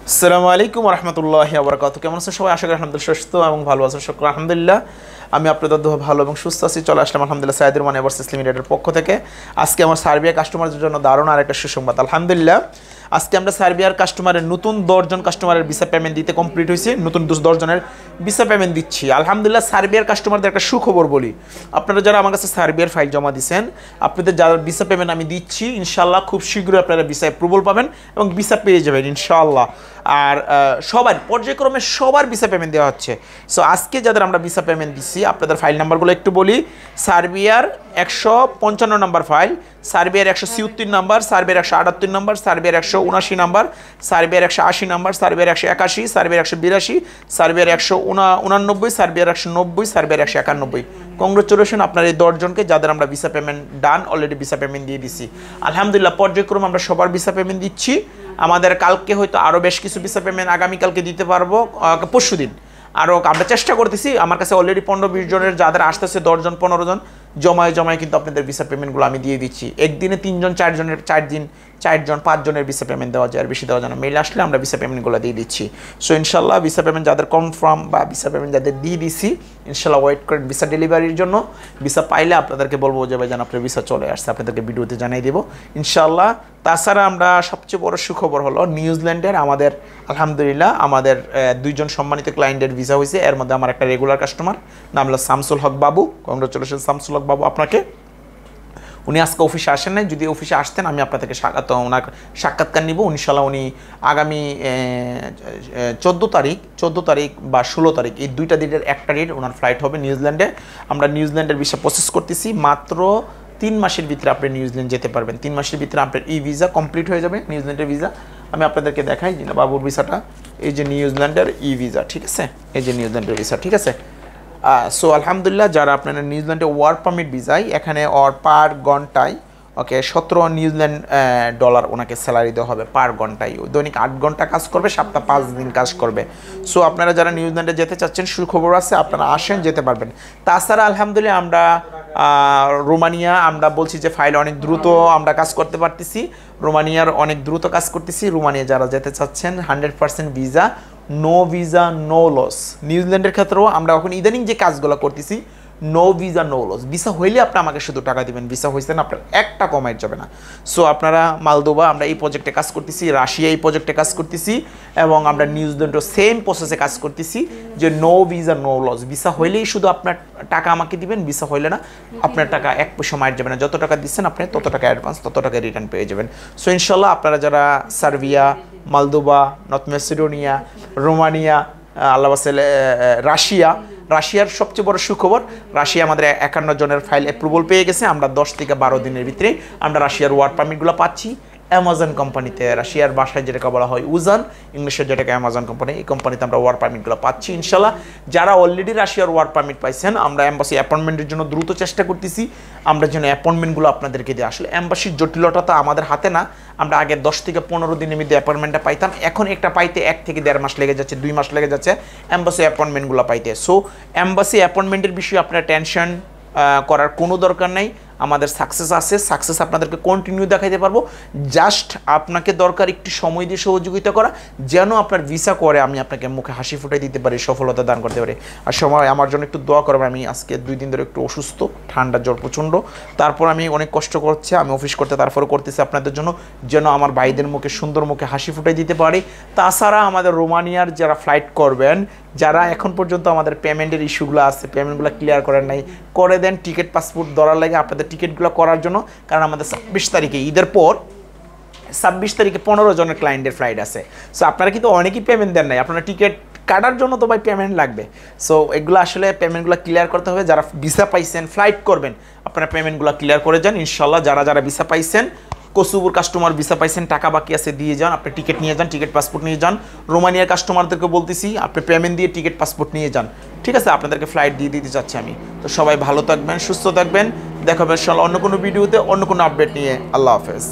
আসসালামু আলাইকুম রহমতুল্লাহি ওয়া বারাকাতুহু। কেমন আছেন সবাই? আশা করি আলহামদুলিল্লাহ সুস্থ এবং ভালো আছেন। শুকর আলহামদুলিল্লাহ আমি আপনাদের দোয়া ভালো এবং সুস্থ আছি। চলে আসলাম আলহামদুলিল্লাহ সাইদুর রহমান এভারসিস লিমিটেডের পক্ষ থেকে। আজকে আমার সার্বিয়া কাস্টমারদের জন্য দারুণ আর একটা সুসংবাদ আলহামদুলিল্লাহ। আজকে আমরা সার্বিয়ার কাস্টমারের নতুন 10 জন কাস্টমারের ভিসা পেমেন্ট দিতে কমপ্লিট হয়েছে। নতুন 10 জনের ভিসা পেমেন্ট দিচ্ছি আলহামদুলিল্লাহ। সার্বিয়ার কাস্টমারদের একটা সুখবর বলি, আপনারা যারা আমার কাছে সার্বিয়ার ফাইল জমা দিয়েছেন, আপনাদের যারা ভিসা পেমেন্ট আমি দিচ্ছি ইনশাআল্লাহ খুব শীঘ্রই আপনারা ভিসা অ্যাপ্রুভাল পাবেন এবং ভিসা পেয়ে যাবেন ইনশাআল্লাহ। আর সবার পর্যায়ক্রমে সবার ভিসা পেমেন্ট দেওয়া হচ্ছে। সো আজকে যাদের আমরা ভিসা পেমেন্ট দিচ্ছি আপনাদের ফাইল নাম্বারগুলো একটু বলি। সার্বিয়ার 155 নাম্বার ফাইল, সার্বিয়ার 176 নাম্বার, সার্বিয়ার 178 নাম্বার, সার্বিয়ার 179 নাম্বার, সার্বিয়ার 180 নাম্বার, সার্বিয়ার 181, সার্বিয়ার 182, সার্বিয়ার 189, সার্বিয়ার 190, সার্বিয়ার 191। কংগ্রেচুলেশন আপনার এই 10 জনকে যাদের আমরা ভিসা পেমেন্ট ডান অলরেডি ভিসা পেমেন্ট দিয়ে দিচ্ছি আলহামদুলিল্লাহ। পর্যায়ক্রমে আমরা সবার ভিসা পেমেন্ট দিচ্ছি। আমাদের কালকে হয়তো আরও বেশ কিছু ভিসা পেমেন্ট আগামীকালকে দিতে পারবো, পরশু দিন আরও আমরা চেষ্টা করতেছি। আমার কাছে অলরেডি 15-20 জনের যাদের আসতেছে 10 জন 15 জন জমায় কিন্তু আপনাদের ভিসা পেমেন্টগুলো আমি দিয়ে দিচ্ছি। একদিনে 3 জন 4 জনের 4 দিন 4 জন 5 জনের ভিসা পেমেন্ট দেওয়া যায়, আর বেশি দেওয়া যায় না। মেইল আসলে আমরা ভিসা পেমেন্টগুলো দিয়ে দিচ্ছি। সো ইনশাল্লাহ ভিসা পেমেন্ট যাদের কনফার্ম বা ভিসা পেমেন্ট যাদের দিয়ে দিছি ইনশাল্লাহ ওয়েট করেন ভিসা ডেলিভারির জন্য। ভিসা পাইলে আপনাদেরকে বলবো যে ভাই জান আপনার ভিসা চলে আসছে, আপনাদেরকে ভিডিওতে জানিয়ে দেবো ইনশাল্লাহ। তাছাড়া আমরা সবচেয়ে বড় সুখবর হলো নিউজিল্যান্ডের আমাদের আলহামদুলিল্লাহ আমাদের 2 জন সম্মানিত ক্লায়েন্টের ভিসা হয়েছে। এর মধ্যে আমার একটা রেগুলার কাস্টমার নাম হলো শামসুল হক বাবু। কংগ্রেচুলেশন শামসুল হক বাবু আপনাকে। উনি আজকে অফিসে আসেন নাই, যদি অফিসে আসতেন আমি আপনাদেরকে ওনার সাক্ষাৎকার নিব ইনশাল্লাহ। উনি আগামী 14 তারিখ বা 16 তারিখ এই 2টা দিনের একটা ডেট ওনার ফ্লাইট হবে নিউজিল্যান্ডে। আমরা নিউজিল্যান্ডের ভিসা প্রসেস করতেছি। মাত্র 3 মাসের ভিতরে আপনি নিউজিল্যান্ড যেতে পারবেন। 3 মাসের ভিতরে আপনার ভিসা কমপ্লিট হয়ে যাবে নিউজিল্যান্ডের ভিসা। আমি আপনাদেরকে দেখাই যে বাবুর ভিসাটা, এই যে নিউজিল্যান্ডের ভিসা, ঠিক আছে? এই যে নিউজিল্যান্ডের ভিসা, ঠিক আছে? সো আলহামদুলিল্লাহ যারা আপনারা নিউজিল্যান্ডে ওয়ার্ক পারমিট ভিসায় এখানে পার ঘন্টায় 17 নিউজিল্যান্ড ডলার ওনাকে স্যালারি দেওয়া হবে পার ঘন্টায়। দৈনিক 8 ঘন্টা কাজ করবে, সপ্তাহ 5 দিন কাজ করবে। সো আপনারা যারা নিউজিল্যান্ডে যেতে চাচ্ছেন সুখবর আছে, আপনারা আসেন, যেতে পারবেন। তাছাড়া আলহামদুলিল্লাহ আমরা রোমানিয়া আমরা বলছি যে ফাইল অনেক দ্রুত আমরা কাজ করতে পারতেছি। রোমানিয়ার অনেক দ্রুত কাজ করতেছি। রোমানিয়া যারা যেতে চাচ্ছেন 100% visa, no visa no loss. নিউজিল্যান্ডের ক্ষেত্রেও আমরা এখন ইদানিং যে কাজগুলো করতেছি no visa no loss. Visa হইলে আপনি আমাকে শুধু টাকা দিবেন, ভিসা হয়েছে না আপনার একটা কমাই যাবে না। সো আপনারা মালদোভা আমরা এই প্রজেক্টে কাজ করতেছি, রাশিয়া এই প্রজেক্টে কাজ করতেছি এবং আমরা নিউজিল্যান্ডও সেম প্রসেসে কাজ করতেছি যে no visa no loss. Visa হইলেই শুধু আপনার টাকা আমাকে দিবেন, ভিসা হইলে না আপনার টাকা এক পয়সা মার যাবে না। যত টাকা দিচ্ছেন আপনি তত টাকা অ্যাডভান্স, তত টাকা রিটার্ন পেয়ে যাবেন। সো ইনশাল্লাহ আপনারা যারা Serbia, Moldova, north Macedonia, Romania, রাশিয়ার সবচেয়ে বড় সুখবর, রাশিয়া আমাদের 51 জনের ফাইল অ্যাপ্রুভাল পেয়ে গেছে। আমরা 10 থেকে 12 দিনের ভিতরে আমরা রাশিয়ার ওয়ার্ক পারমিটগুলো পাচ্ছি অ্যামাজন কোম্পানিতে। রাশিয়ার ভাষায় যেটাকে বলা হয় উজান, ইংলিশের যেটাকে অ্যামাজন কোম্পানি, এই কোম্পানিতে আমরা ওয়ার্ক পারমিটগুলো পাচ্ছি ইনশাল্লাহ। যারা অলরেডি রাশিয়ার ওয়ার্ক পারমিট পাইছেন আমরা এম্বাসি অ্যাপয়েন্টমেন্টের জন্য দ্রুত চেষ্টা করতেছি আমরা যেন অ্যাপয়েন্টমেন্টগুলো আপনাদেরকে দিই। আসলে এম্বাসির জটিলতা তো আমাদের হাতে না। আমরা আগে 10 থেকে 15 দিনের মধ্যে অ্যাপয়েন্টমেন্টটা পাইতাম, এখন একটা পাইতে 1 থেকে 1.5 মাস লেগে যাচ্ছে, 2 মাস লেগে যাচ্ছে এম্বাসি অ্যাপয়েন্টমেন্টগুলো পাইতে। সো এম্বাসি অ্যাপয়েন্টমেন্টের বিষয়ে আপনার টেনশন করার কোনো দরকার নাই। আমাদের সাকসেস আছে, সাকসেস আপনাদেরকে কন্টিনিউ দেখাইতে পারবো। জাস্ট আপনাকে দরকার একটু সময় দিয়ে সহযোগিতা করা, যেন আপনার ভিসা করে আমি আপনাকে মুখে হাসি ফুটাই দিতে পারি, সফলতা দান করতে পারি। আর সময় আমার জন্য একটু দোয়া করবেন। আমি আজকে 2 দিন ধরে একটু অসুস্থ, ঠান্ডা জ্বর প্রচণ্ড, তারপর আমি অনেক কষ্ট করছি, আমি অফিস করতে তারপরে করতেছি আপনাদের জন্য, যেন আমার ভাইদের মুখে সুন্দর মুখে হাসি ফুটাই দিতে পারি। তাছাড়া আমাদের রোমানিয়ার যারা ফ্লাইট করবেন, যারা এখন পর্যন্ত আমাদের পেমেন্টের ইস্যুগুলো আছে, পেমেন্টগুলো ক্লিয়ার করেন নাই, করে দেন। টিকিট পাসপোর্ট ধরার লাগে আপনাদের টিকিটগুলো করার জন্য, কারণ আমাদের 26 তারিখে ঈদের পর 26 তারিখে 15 জনের ক্লায়েন্টের ফ্লাইট আছে। সো আপনারা কিন্তু অনেকেই পেমেন্ট দেন নাই, আপনারা টিকিট কাটার জন্য তো ভাই পেমেন্ট লাগবে। সো এগুলো আসলে পেমেন্টগুলো ক্লিয়ার করতে হবে। যারা ভিসা পাইছেন ফ্লাইট করবেন আপনারা পেমেন্টগুলো ক্লিয়ার করে যান ইনশাল্লাহ। যারা ভিসা পাইছেন, কসুবুর কাস্টমার ভিসা পাইছেন, টাকা বাকি আছে দিয়ে যান, আপনি টিকিট নিয়ে যান, টিকিট পাসপোর্ট নিয়ে যান। রোমানিয়ার কাস্টমারদেরকে বলতেছি আপনি পেমেন্ট দিয়ে টিকিট পাসপোর্ট নিয়ে যান, ঠিক আছে? আপনাদেরকে ফ্লাইট দিয়ে দিতে চাচ্ছি আমি। তো সবাই ভালো থাকবেন, সুস্থ থাকবেন, দেখা হবে ইনশাল্লাহ অন্য কোনো ভিডিওতে, অন্য কোনো আপডেট নিয়ে। আল্লাহ হাফেজ।